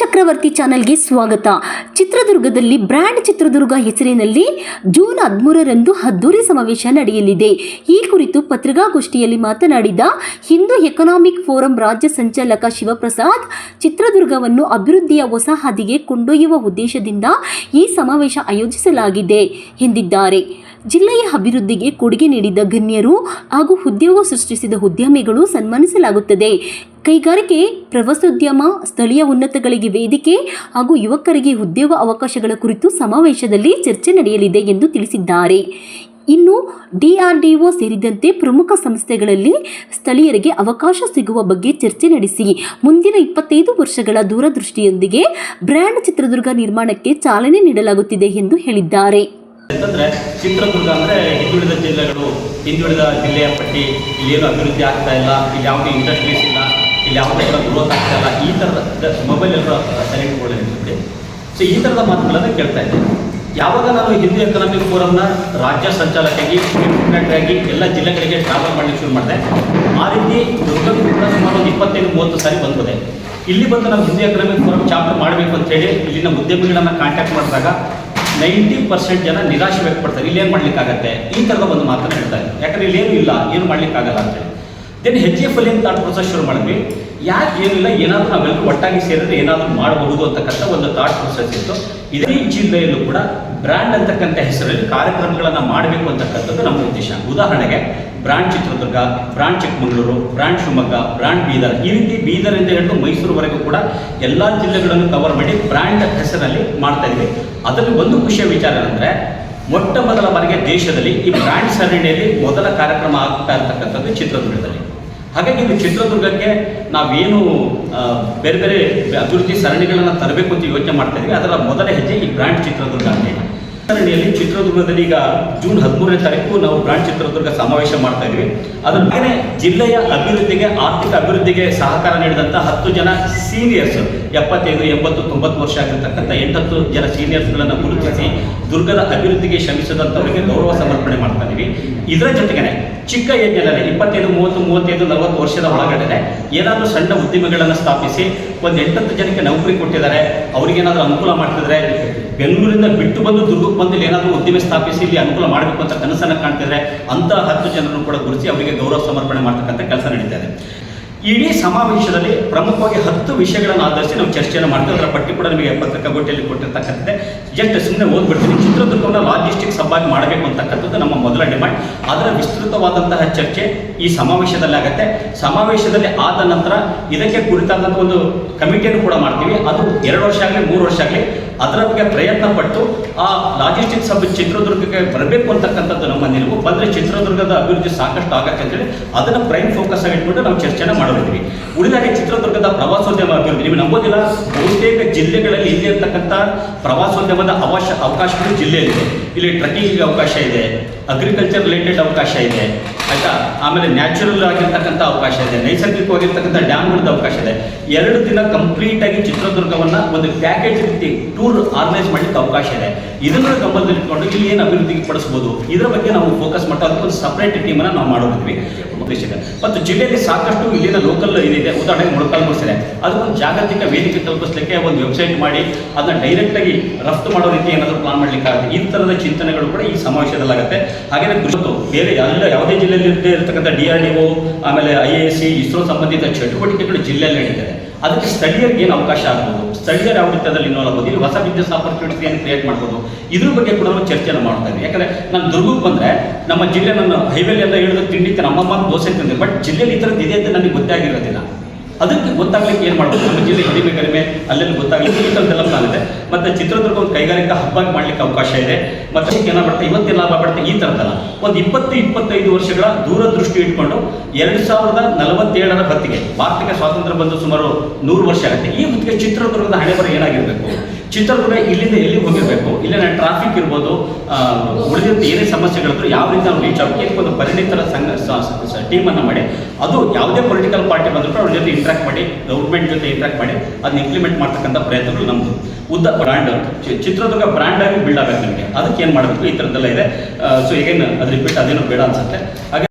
ಚಕ್ರವರ್ತಿ ಚಾನೆಲ್ಗೆ ಸ್ವಾಗತ. ಚಿತ್ರದುರ್ಗದಲ್ಲಿ ಬ್ರ್ಯಾಂಡ್ ಚಿತ್ರದುರ್ಗ ಹೆಸರಿನಲ್ಲಿ ಜೂನ್ 13ರಂದು ಅದ್ದೂರಿ ಸಮಾವೇಶ ನಡೆಯಲಿದೆ. ಈ ಕುರಿತು ಪತ್ರಿಕಾಗೋಷ್ಠಿಯಲ್ಲಿ ಮಾತನಾಡಿದ ಹಿಂದೂ ಎಕನಾಮಿಕ್ ಫೋರಂ ರಾಜ್ಯ ಸಂಚಾಲಕ ಶಿವಪ್ರಸಾದ್, ಚಿತ್ರದುರ್ಗವನ್ನು ಅಭಿವೃದ್ಧಿಯ ಹೊಸ ಹಾದಿಗೆ ಕೊಂಡೊಯ್ಯುವ ಉದ್ದೇಶದಿಂದ ಈ ಸಮಾವೇಶ ಆಯೋಜಿಸಲಾಗಿದೆ ಎಂದಿದ್ದಾರೆ. ಜಿಲ್ಲೆಯ ಅಭಿವೃದ್ಧಿಗೆ ಕೊಡುಗೆ ನೀಡಿದ ಗಣ್ಯರು ಹಾಗೂ ಉದ್ಯೋಗ ಸೃಷ್ಟಿಸಿದ ಉದ್ಯಮಿಗಳು ಸನ್ಮಾನಿಸಲಾಗುತ್ತದೆ. ಕೈಗಾರಿಕೆ, ಪ್ರವಾಸೋದ್ಯಮ, ಸ್ಥಳೀಯ ಉನ್ನತಗಳಿಗೆ ವೇದಿಕೆ ಹಾಗೂ ಯುವಕರಿಗೆ ಉದ್ಯೋಗ ಅವಕಾಶಗಳ ಕುರಿತು ಸಮಾವೇಶದಲ್ಲಿ ಚರ್ಚೆ ನಡೆಯಲಿದೆ ಎಂದು ತಿಳಿಸಿದ್ದಾರೆ. ಇನ್ನು DRDO ಸೇರಿದಂತೆ ಪ್ರಮುಖ ಸಂಸ್ಥೆಗಳಲ್ಲಿ ಸ್ಥಳೀಯರಿಗೆ ಅವಕಾಶ ಸಿಗುವ ಬಗ್ಗೆ ಚರ್ಚೆ ನಡೆಸಿ ಮುಂದಿನ 25 ವರ್ಷಗಳ ದೂರದೃಷ್ಟಿಯೊಂದಿಗೆ ಬ್ರ್ಯಾಂಡ್ ಚಿತ್ರದುರ್ಗ ನಿರ್ಮಾಣಕ್ಕೆ ಚಾಲನೆ ನೀಡಲಾಗುತ್ತಿದೆ ಎಂದು ಹೇಳಿದ್ದಾರೆ. ಅಂತಂದರೆ ಚಿತ್ರದುರ್ಗ ಅಂದರೆ ಹಿಂದುಳಿದ ಜಿಲ್ಲೆಗಳು, ಹಿಂದುಳಿದ ಜಿಲ್ಲೆಯ ಪಟ್ಟಿ, ಇಲ್ಲೇನು ಅಭಿವೃದ್ಧಿ ಆಗ್ತಾ ಇಲ್ಲ, ಇಲ್ಲಿ ಯಾವುದೇ ಇಂಡಸ್ಟ್ರೀಸ್ ಇಲ್ಲ, ಇಲ್ಲಿ ಯಾವುದೇ ಗ್ರೋತ್ ಆಗ್ತಾ ಇಲ್ಲ, ಈ ಥರದ ಮೊಬೈಲ್ ಎಲ್ಲರೂ ಸೆಲೆಕ್ಟ್ಕೊಳ್ಳಿ. ಸೊ ಈ ಥರದ ಮಾತುಗಳನ್ನು ಕೇಳ್ತಾ ಇದ್ದೀನಿ. ಯಾವಾಗ ನಾನು ಹಿಂದೂ ಎಕನಾಮಿಕ್ ಫೋರಮ್ನ ರಾಜ್ಯ ಸಂಚಾಲಕಿಯಾಗಿ ಡೆಪ್ಯೂಟಿ ಎಲ್ಲ ಜಿಲ್ಲೆಗಳಿಗೆ ಟ್ರಾವೆಲ್ ಮಾಡಲಿಕ್ಕೆ ಶುರು ಮಾಡಿದೆ. ಆ ರೀತಿ ದುರ್ಗಕ್ಕೂ ಕೂಡ ಸುಮಾರು 25-30 ಸಾರಿ ಬಂದಿದೆ. ಇಲ್ಲಿ ಬಂದು ನಾವು ಹಿಂದೂ ಎಕನಾಮಿಕ್ ಫೋರಮ್ ಚಾಪ್ಟರ್ ಮಾಡಬೇಕು ಅಂತೇಳಿ ಇಲ್ಲಿನ ಉದ್ಯಮಿಗಳನ್ನು ಕಾಂಟ್ಯಾಕ್ಟ್ ಮಾಡಿದಾಗ 90% ಜನ ನಿರಾಶೆ ವ್ಯಕ್ತಪಡ್ತಾರೆ. ಇಲ್ಲೇನು ಮಾಡಲಿಕ್ಕಾಗತ್ತೆ, ಈ ಥರದ ಒಂದು ಮಾತನ್ನು ಹೇಳ್ತಾರೆ. ಯಾಕಂದರೆ ಇಲ್ಲೇನು ಇಲ್ಲ, ಏನು ಮಾಡಲಿಕ್ಕಾಗಲ್ಲ ಅಂತೇಳಿ. ದೆನ್ HF ಅಲ್ಲಿ ಥಾಟ್ ಪ್ರೊಸೆಸ್ ಶುರು ಮಾಡಿದ್ವಿ. ಯಾಕೆ ಏನಿಲ್ಲ, ಏನಾದರೂ ನಾವೆಲ್ಲರೂ ಒಟ್ಟಾಗಿ ಸೇರಿದ್ರೆ ಏನಾದರೂ ಮಾಡಬಹುದು ಅಂತಕ್ಕಂಥ ಒಂದು ಥಾಟ್ ಪ್ರೊಸೆಸ್ ಇತ್ತು. ಇದೇ ಜಿಲ್ಲೆಯಲ್ಲೂ ಕೂಡ ಬ್ರ್ಯಾಂಡ್ ಅಂತಕ್ಕಂಥ ಹೆಸರಲ್ಲಿ ಕಾರ್ಯಕ್ರಮಗಳನ್ನು ಮಾಡಬೇಕು ಅಂತಕ್ಕಂಥದ್ದು ನಮ್ಮ ಉದ್ದೇಶ. ಉದಾಹರಣೆಗೆ brand Chitradurga, brand Chikkamagaluru, brand Shivamogga, brand Bidar, ಈ ರೀತಿ ಬೀದರಿಂದ ಹಿಡಿದು ಮೈಸೂರುವರೆಗೂ ಕೂಡ ಎಲ್ಲ ಜಿಲ್ಲೆಗಳನ್ನು ಕವರ್ ಮಾಡಿ ಬ್ರ್ಯಾಂಡ್ ಹೆಸರಲ್ಲಿ ಮಾಡ್ತಾ ಇದ್ವಿ. ಅದರಲ್ಲಿ ಒಂದು ಖುಷಿಯ ವಿಚಾರ ಏನಂದರೆ, ಮೊಟ್ಟ ಮೊದಲ ಬಾರಿಗೆ ದೇಶದಲ್ಲಿ ಈ ಬ್ರ್ಯಾಂಡ್ ಸರಣಿಯಲ್ಲಿ ಮೊದಲ ಕಾರ್ಯಕ್ರಮ ಆಗ್ತಾ ಇರತಕ್ಕಂಥದ್ದು ಚಿತ್ರದುರ್ಗದಲ್ಲಿ. ಹಾಗಾಗಿ ಇದು ಚಿತ್ರದುರ್ಗಕ್ಕೆ ನಾವೇನು ಬೇರೆ ಬೇರೆ ಅಭಿವೃದ್ಧಿ ಸರಣಿಗಳನ್ನು ತರಬೇಕು ಅಂತ ಯೋಚನೆ ಮಾಡ್ತಾ ಇದ್ವಿ. ಅದರ ಮೊದಲ ಹೆಜ್ಜೆ ಈ ಬ್ರ್ಯಾಂಡ್ ಚಿತ್ರದುರ್ಗ ಅಂತ ಸರಣಿಯಲ್ಲಿ ಚಿತ್ರದುರ್ಗದಲ್ಲಿ ಈಗ ಜೂನ್ 13ನೇ ತಾರೀಕು ನಾವು ಬ್ರ್ಯಾಂಡ್ ಚಿತ್ರದುರ್ಗ ಸಮಾವೇಶ ಮಾಡ್ತಾ ಇದ್ವಿ. ಅದರ ಮೇಲೆ ಜಿಲ್ಲೆಯ ಅಭಿವೃದ್ಧಿಗೆ, ಆರ್ಥಿಕ ಅಭಿವೃದ್ಧಿಗೆ ಸಹಕಾರ ನೀಡಿದಂಥ 10 ಜನ ಸೀನಿಯರ್ಸ್, 75, 80, 90 ವರ್ಷ ಆಗಿರ್ತಕ್ಕಂಥ 8 ಜನ ಸೀನಿಯರ್ಸ್ಗಳನ್ನು ಗುರುತಿಸಿ ದುರ್ಗದ ಅಭಿವೃದ್ಧಿಗೆ ಶ್ರಮಿಸಿದಂಥವರಿಗೆ ಗೌರವ ಸಮರ್ಪಣೆ ಮಾಡ್ತಾ ಇದ್ವಿ. ಇದರ ಜೊತೆಗೆ ಚಿಕ್ಕ ಏಜ್ನಲ್ಲಿ 25, 30, 35, 40 ವರ್ಷದ ಒಳಗಡೆ ಏನಾದರೂ ಸಣ್ಣ ಉದ್ಯಮಿಗಳನ್ನು ಸ್ಥಾಪಿಸಿ ಒಂದು 8 ಜನಕ್ಕೆ ನೌಕರಿ ಕೊಟ್ಟಿದ್ದಾರೆ. ಅವ್ರಿಗೇನಾದರೂ ಅನುಕೂಲ ಮಾಡ್ತಿದ್ರೆ, ಬೆಂಗಳೂರಿಂದ ಬಿಟ್ಟು ಬಂದು ದುರ್ಗಕ್ಕೆ ಬಂದು ಏನಾದರೂ ಉದ್ಯಮ ಸ್ಥಾಪಿಸಿ ಇಲ್ಲಿ ಅನುಕೂಲ ಮಾಡಬೇಕು ಅಂತ ಕನಸನ್ನು ಕಾಣ್ತಿದ್ರೆ ಅಂಥ 10 ಜನರನ್ನು ಕೂಡ ಗುರುತಿಸಿ ಅವರಿಗೆ ಗೌರವ ಸಮರ್ಪಣೆ ಮಾಡ್ತಕ್ಕಂಥ ಕೆಲಸ ನಡೀತಾ ಇದೆ. ಇಡೀ ಸಮಾವೇಶದಲ್ಲಿ ಪ್ರಮುಖವಾಗಿ 10 ವಿಷಯಗಳನ್ನು ಆಧರಿಸಿ ನಾವು ಚರ್ಚೆಯನ್ನು ಮಾಡ್ತೀವಿ. ಅದರ ಪಟ್ಟಿ ಕೂಡ ನಿಮಗೆ ಪತ್ರಿಕಾಗೋಷ್ಠಿಯಲ್ಲಿ ಕೊಟ್ಟಿರ್ತಕ್ಕಂಥದ್ದೇ. ಜಸ್ಟ್ ಸುಮ್ಮನೆ ಓದ್ಬಿಡ್ತೀನಿ. ಚಿತ್ರದುರ್ಗವನ್ನು ಲಾಜಿಸ್ಟಿಕ್ಸ್ ಹಬ್ಬಾಗಿ ಮಾಡಬೇಕು ಅಂತಕ್ಕಂಥದ್ದು ನಮ್ಮ ಮೊದಲ ಡಿಮಾಂಡ್. ಅದರ ವಿಸ್ತೃತವಾದಂತಹ ಚರ್ಚೆ ಈ ಸಮಾವೇಶದಲ್ಲಿ ಆಗುತ್ತೆ. ಸಮಾವೇಶದಲ್ಲಿ ಆದ ನಂತರ ಇದಕ್ಕೆ ಕುರಿತಾದಂಥ ಒಂದು ಕಮಿಟಿಯನ್ನು ಕೂಡ ಮಾಡ್ತೀವಿ. ಅದು 2 ವರ್ಷ ಆಗಲಿ 3 ವರ್ಷ ಆಗಲಿ ಅದರ ಬಗ್ಗೆ ಪ್ರಯತ್ನ ಪಟ್ಟು ಆ ಲಾಜಿಸ್ಟಿಕ್ಸ್ ಹಬ್ ಚಿತ್ರದುರ್ಗಕ್ಕೆ ಬರಬೇಕು ಅಂತಕ್ಕಂಥದ್ದು ನಮ್ಮ ನಿಲುವು. ಬಂದರೆ ಚಿತ್ರದುರ್ಗದ ಅಭಿವೃದ್ಧಿ ಸಾಕಷ್ಟು ಆಗತ್ತೆ ಅಂತೇಳಿ ಅದನ್ನು ಪ್ರೈಮ್ ಫೋಕಸ್ ಆಗಿ ಇಟ್ಕೊಂಡು ನಾವು ಚರ್ಚೆನ ಮಾಡಿದ್ವಿ. ಉಳಿದಾಗಿ ಚಿತ್ರದುರ್ಗದ ಪ್ರವಾಸೋದ್ಯಮ ಅಭಿವೃದ್ಧಿ, ನೀವು ನಂಬೋದಿಲ್ಲ, ಬಹುತೇಕ ಜಿಲ್ಲೆಗಳಲ್ಲಿ ಇಲ್ಲಿ ಇರ್ತಕ್ಕಂಥ ಪ್ರವಾಸೋದ್ಯಮದ ಅವಕಾಶಗಳು ಜಿಲ್ಲೆಯಲ್ಲಿದೆ. ಇಲ್ಲಿ ಟ್ರಕ್ಕಿಂಗ್ ಅವಕಾಶ ಇದೆ, ಅಗ್ರಿಕಲ್ಚರ್ ರಿಲೇಟೆಡ್ ಅವಕಾಶ ಇದೆ, ಆಯಿತಾ. ಆಮೇಲೆ ನ್ಯಾಚುರಲ್ ಆಗಿರ್ತಕ್ಕಂಥ ಅವಕಾಶ ಇದೆ, ನೈಸರ್ಗಿಕವಾಗಿರ್ತಕ್ಕಂಥ ಡ್ಯಾಮ್ಗಳದ್ದು ಅವಕಾಶ ಇದೆ. 2 ದಿನ ಕಂಪ್ಲೀಟಾಗಿ ಚಿತ್ರದುರ್ಗವನ್ನು ಒಂದು ಪ್ಯಾಕೇಜ್ ರೀತಿ ಟೂರ್ ಆರ್ಗನೈಸ್ ಮಾಡಲಿಕ್ಕೆ ಅವಕಾಶ ಇದೆ. ಇದನ್ನು ಗಮನದಲ್ಲಿ ಇಟ್ಕೊಂಡು ಇಲ್ಲಿ ಏನು ಅಭಿವೃದ್ಧಿಗೆ ಪಡಿಸ್ಬೋದು ಇದರ ಬಗ್ಗೆ ನಾವು ಫೋಕಸ್ ಮಾಡ್ತಾ ಅದಕ್ಕೊಂದು ಸಪ್ರೇಟ್ ಟೀಮನ್ನು ನಾವು ಮಾಡೋದಿದ್ವಿ ಉದ್ದೇಶಕ್ಕೆ. ಮತ್ತು ಜಿಲ್ಲೆಯಲ್ಲಿ ಸಾಕಷ್ಟು ಇಲ್ಲಿನ ಲೋಕಲ್ ಏನಿದೆ, ಉದಾಹರಣೆಗೆ ಮೊಳಕಾಲ್ಮೂರು ಇದೆ, ಅದಕ್ಕೊಂದು ಜಾಗತಿಕ ವೇದಿಕೆ ಕಲ್ಪಿಸಲಿಕ್ಕೆ ಒಂದು ವೆಬ್ಸೈಟ್ ಮಾಡಿ ಅದನ್ನ ಡೈರೆಕ್ಟಾಗಿ ರಫ್ತು ಮಾಡೋ ರೀತಿ ಏನಾದರೂ ಪ್ಲಾನ್ ಮಾಡಲಿಕ್ಕೆ ಆಗುತ್ತೆ. ಈ ಥರದ ಚಿಂತನೆಗಳು ಕೂಡ ಈ ಸಮಾವೇಶದಲ್ಲಾಗುತ್ತೆ. ಹಾಗೆಯೇ ಬೇರೆ ಯಾವುದೇ ಜಿಲ್ಲೆಯಲ್ಲಿ ಇರ್ತಕ್ಕಂಥ DRDO, ಆಮೇಲೆ IAC, ಇಸ್ರೋ ಸಂಬಂಧಿತ ಚಟುವಟಿಕೆಗಳು ಜಿಲ್ಲೆಯಲ್ಲಿ ನಡೀತದೆ. ಅದಕ್ಕೆ ಸ್ಥಳೀಯರಿಗೆ ಏನು ಅವಕಾಶ ಆಗ್ಬೋದು, ಸ್ಥಳೀಯರು ಯಾವ ರೀತಿಯಲ್ಲಿ ಇನ್ವಾಲ್ವ್ ಆಗ್ಬೋದು, ಇಲ್ಲಿ ಹೊಸ ಬಿಸ್ನೆಸ್ ಆಪರ್ಚುನಿಟಿಯನ್ನು ಕ್ರಿಯೇಟ್ ಮಾಡ್ಬೋದು, ಇದ್ರ ಬಗ್ಗೆ ಕೂಡ ನಾವು ಚರ್ಚೆಯನ್ನು ಮಾಡ್ತಾ ಇದ್ವಿ. ಯಾಕಂದರೆ ನಾನು ದುರ್ಗಕ್ಕೆ ಬಂದರೆ ನಮ್ಮ ಜಿಲ್ಲೆ, ನನ್ನ ಹೈವೇಲೆಲ್ಲ ಹಿಡಿದು ತಿಂಡಿ ನಮ್ಮಮ್ಮ ದೋಸೆ ತಿಂದೆ, ಬಟ್ ಜಿಲ್ಲೆಯಲ್ಲಿ ಈ ಥರದ್ದು ಇದೆ ಅಂತ ನನಗೆ ಗೊತ್ತಾಗಿರೋದಿಲ್ಲ. ಅದಕ್ಕೆ ಗೊತ್ತಾಗ್ಲಿಕ್ಕೆ ಏನು ಮಾಡ್ಬೋದು, ನಮ್ಮ ಜಿಲ್ಲೆ ಕಡಿಮೆ ಅಲ್ಲೆಲ್ಲ ಗೊತ್ತಾಗಲಿಕ್ಕೆ ಈ ಥರದ್ದೆಲ್ಲ ಪ್ಲಾನ್ ಇದೆ. ಮತ್ತು ಚಿತ್ರದುರ್ಗ ಒಂದು ಕೈಗಾರಿಕಾ ಹಬ್ಬಾಗಿ ಮಾಡಲಿಕ್ಕೆ ಅವಕಾಶ ಇದೆ. ಮತ್ತು ಏನಾಗ್ಬಿಡುತ್ತೆ, ಇವತ್ತೇನು ಲಾಭ ಬರುತ್ತೆ, ಈ ಥರದ್ದಲ್ಲ. ಒಂದು 20-25 ವರ್ಷಗಳ ದೂರದೃಷ್ಟಿ ಇಟ್ಕೊಂಡು 2047ರ ಹೊತ್ತಿಗೆ ಭಾರತಕ್ಕೆ ಸ್ವಾತಂತ್ರ್ಯ ಬಂದು ಸುಮಾರು 100 ವರ್ಷ ಆಗುತ್ತೆ. ಈ ಹೊತ್ತಿಗೆ ಚಿತ್ರದುರ್ಗದ ಹಣೆಬರ ಏನಾಗಿರಬೇಕು, ಚಿತ್ರದುರ್ಗ ಇಲ್ಲಿಂದ ಎಲ್ಲಿಗೆ ಹೋಗಿರಬೇಕು, ಇಲ್ಲಿನ ಟ್ರಾಫಿಕ್ ಇರ್ಬೋದು, ಉಳಿದಂಥ ಏನೇ ಸಮಸ್ಯೆಗಳಿದ್ರು ಯಾವ ರೀತಿ ನಾವು ರೀಚ್ ಆಗಬೇಕು, ಒಂದು ಪರಿಣಿತರ ಟೀಮನ್ನು ಮಾಡಿ, ಅದು ಯಾವುದೇ ಪೊಲಿಟಿಕಲ್ ಪಾರ್ಟಿ ಬಂದರೂ ಅವ್ರ ಜೊತೆ ಇಂಟ್ರಾಕ್ಟ್ ಮಾಡಿ, ಗೌರ್ಮೆಂಟ್ ಜೊತೆ ಇಂಟ್ರಾಕ್ಟ್ ಮಾಡಿ ಅದನ್ನ ಇಂಪ್ಲಿಮೆಂಟ್ ಮಾಡ್ತಕ್ಕಂಥ ಪ್ರಯತ್ನಗಳು ನಮ್ಮದು. ಬ್ರ್ಯಾಂಡ್ ಚಿತ್ರದುರ್ಗ ಬ್ರ್ಯಾಂಡ್ ಆಗಿ ಬಿಲ್ಡ್ ಆಗಬೇಕು. ನಮಗೆ ಅದಕ್ಕೆ ಏನು ಮಾಡಬೇಕು, ಈ ಥರದ್ದೆಲ್ಲ ಇದೆ. ಸೊ ಈಗೇನು ಅದು ರಿಪೀಟ್ ಅದೇನು ಬೇಡ ಅನ್ಸುತ್ತೆ. ಹಾಗೆ